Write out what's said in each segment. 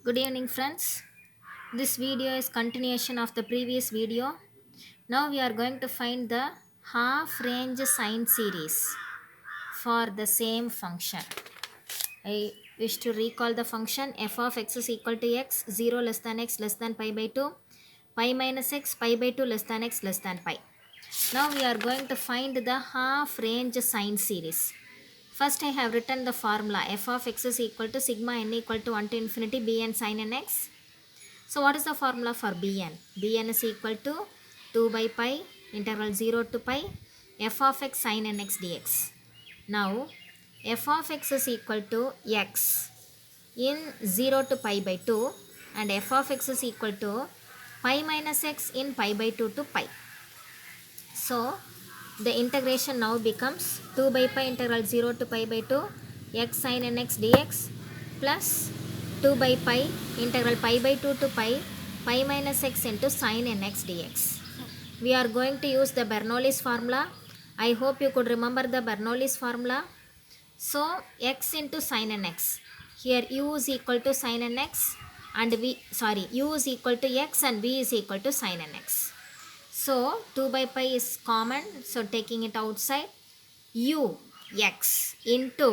Good evening friends. This video is continuation of the previous video. Now we are going to find the half range sine series for the same function. I wish to recall the function f of x is equal to x, 0 less than x less than pi by 2, pi minus x, pi by 2 less than x less than pi. Now we are going to find the half range sine series. First I have written the formula f of x is equal to sigma n equal to 1 to infinity bn sin nx. So what is the formula for Bn? Bn is equal to 2 by pi integral 0 to pi f of x sin nx dx. Now f of x is equal to x in 0 to pi by 2 and f of x is equal to pi minus x in pi by 2 to pi. So the integration now becomes 2 by pi integral 0 to pi by 2 x sin nx dx plus 2 by pi integral pi by 2 to pi minus x into sin nx dx. We are going to use the Bernoulli's formula. I hope you could remember the Bernoulli's formula. So x into sin nx. Here u is equal to sin nx and u is equal to x and v is equal to sin nx. So 2 by pi is common, so taking it outside, u x into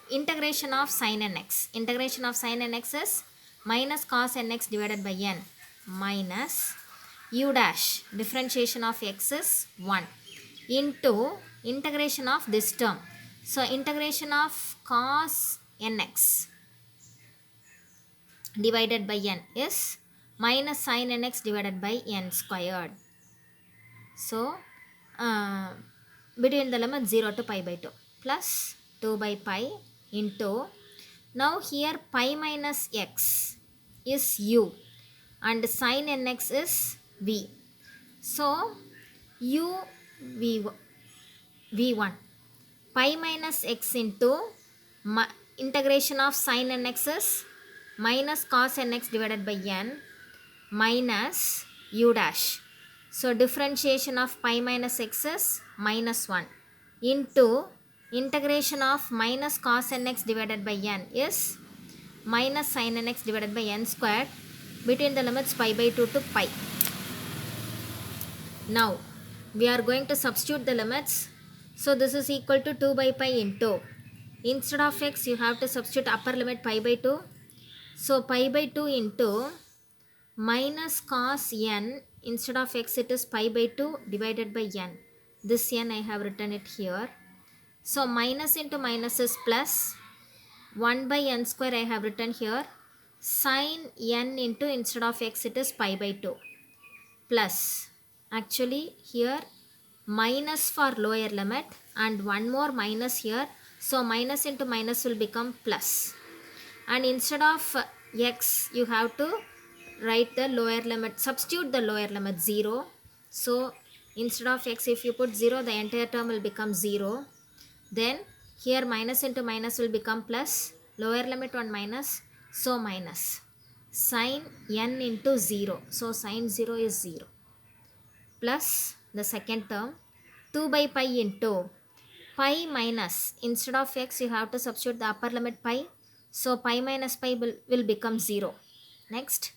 integration of sin nx. Integration of sin nx is minus cos nx divided by n minus u dash, differentiation of x is 1 into integration of this term. So integration of cos nx divided by n is minus sin nx divided by n squared. So between the limit 0 to pi by 2 plus 2 by pi into, now here pi minus x is u and sin nx is v. So u v1 pi minus x into integration of sin nx is minus cos nx divided by n minus u dash. So differentiation of pi minus x is minus 1 into integration of minus cos nx divided by n is minus sin nx divided by n squared between the limits pi by 2 to pi. Now we are going to substitute the limits. So this is equal to 2 by pi into, instead of x you have to substitute upper limit pi by 2. So pi by 2 into minus cos n, instead of x it is pi by 2 divided by n. This n I have written it here. So minus into minus is plus, 1 by n square I have written here, sin n into instead of x it is pi by 2 plus, actually here minus for lower limit and one more minus here. So minus into minus will become plus, and instead of x you have to write the lower limit, substitute the lower limit 0. So instead of x if you put 0 the entire term will become 0. Then here minus into minus will become plus, lower limit 1 minus, so minus sin n into 0. So sin 0 is 0 plus the second term 2 by pi into pi minus, instead of x you have to substitute the upper limit pi. So pi minus pi will become 0. Next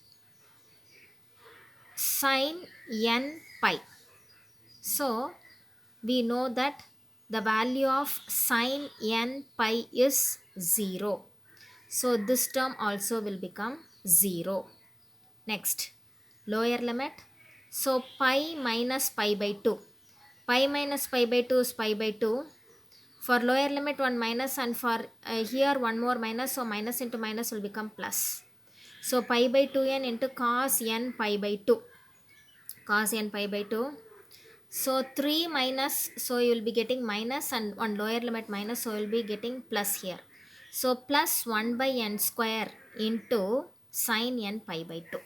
sin n pi. So we know that the value of sin n pi is 0. So this term also will become 0. Next lower limit. So pi minus pi by 2. Pi minus pi by 2 is pi by 2. For lower limit 1 minus and for here one more minus, so minus into minus will become plus. So pi by 2n into cos n pi by 2. Cos n pi by 2. So 3 minus, so you will be getting minus, and on lower limit minus, so you will be getting plus here. So plus 1 by n square into sin n pi by 2.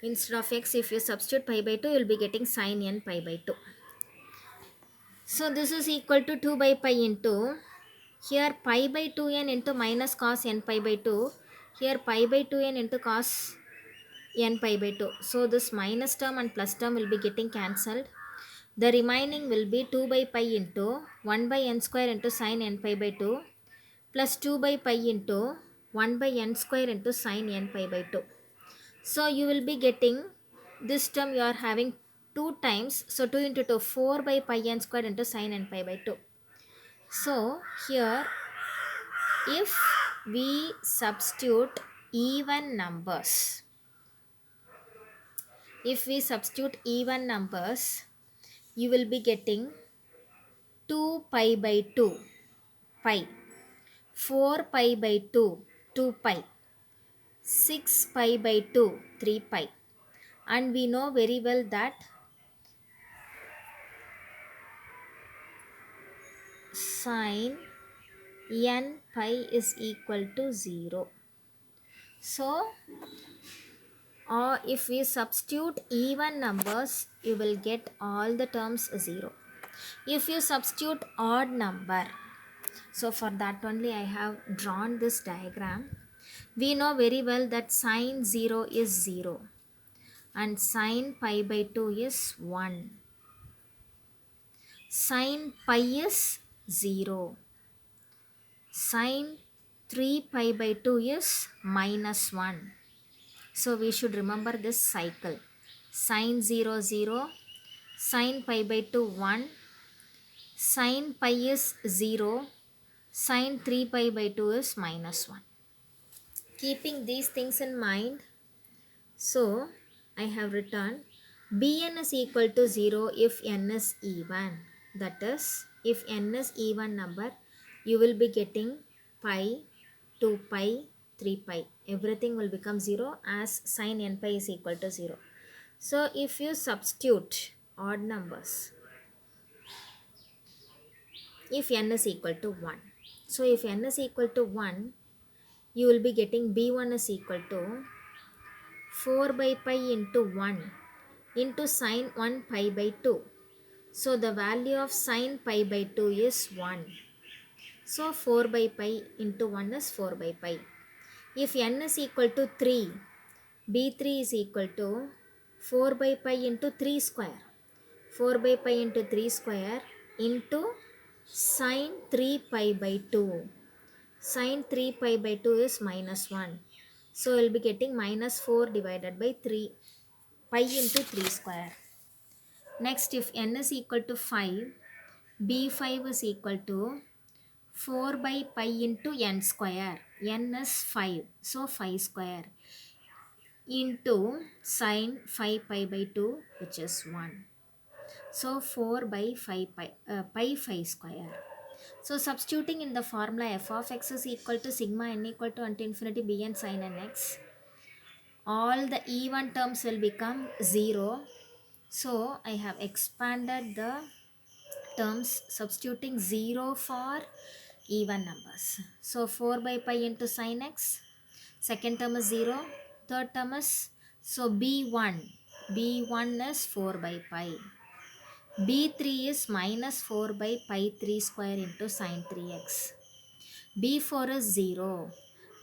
Instead of x if you substitute pi by 2 you will be getting sin n pi by 2. So this is equal to 2 by pi into, here pi by 2n into minus cos n pi by 2. Here pi by 2n into cos n pi by 2. So this minus term and plus term will be getting cancelled. The remaining will be 2 by pi into 1 by n square into sin n pi by 2 plus 2 by pi into 1 by n square into sine n pi by 2. So you will be getting this term you are having 2 times. So 2 into 2, 4 by pi n square into sine n pi by 2. So here if we substitute even numbers, you will be getting 2 pi by 2 pi, 4 pi by 2 2 pi, 6 pi by 2 3 pi, and we know very well that sine n pi is equal to 0. So or if we substitute even numbers, you will get all the terms 0. If you substitute odd number, so for that only I have drawn this diagram. We know very well that sine 0 is 0 and sine pi by 2 is 1. Sine pi is 0. Sine 3 pi by 2 is minus 1. So we should remember this cycle. Sine 0 0, sine pi by 2 1, sine pi is 0, sine 3 pi by 2 is minus 1. Keeping these things in mind, so I have written Bn is equal to 0 if n is even. That is, if n is even number, you will be getting pi, 2 pi, 3 pi. Everything will become 0 as sin n pi is equal to 0. So if you substitute odd numbers, if n is equal to 1. So if n is equal to 1, you will be getting b1 is equal to 4 by pi into 1 into sine 1 pi by 2. So the value of sine pi by 2 is 1. So 4 by pi into 1 is 4 by pi. If n is equal to 3, b3 is equal to 4 by pi into 3 square. 4 by pi into 3 square into sine 3 pi by 2. Sine 3 pi by 2 is minus 1. So we'll be getting minus 4 divided by 3 pi into 3 square. Next, if n is equal to 5, b5 is equal to 4 by pi into n square. N is 5, so 5 square into sine 5 pi by 2, which is 1. So 4 by 5 pi 5 square. So substituting in the formula f of x is equal to sigma n equal to 1 to infinity bn sin n x, all the even terms will become 0. So I have expanded the terms substituting 0 for even numbers. So 4 by pi into sin x, second term is 0, third term is, so b1 is 4 by pi, b3 is minus 4 by pi 3 square into sin 3x, b4 is 0,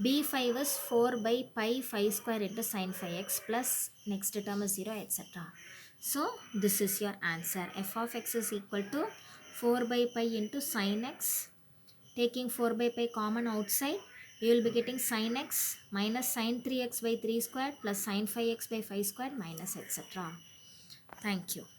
b5 is 4 by pi 5 square into sin 5x plus next term is 0, etc. So this is your answer. F of x is equal to 4 by pi into sin x. Taking 4 by pi common outside, you will be getting sin x minus sin 3x by 3 square plus sin 5x by 5 square minus etc. Thank you.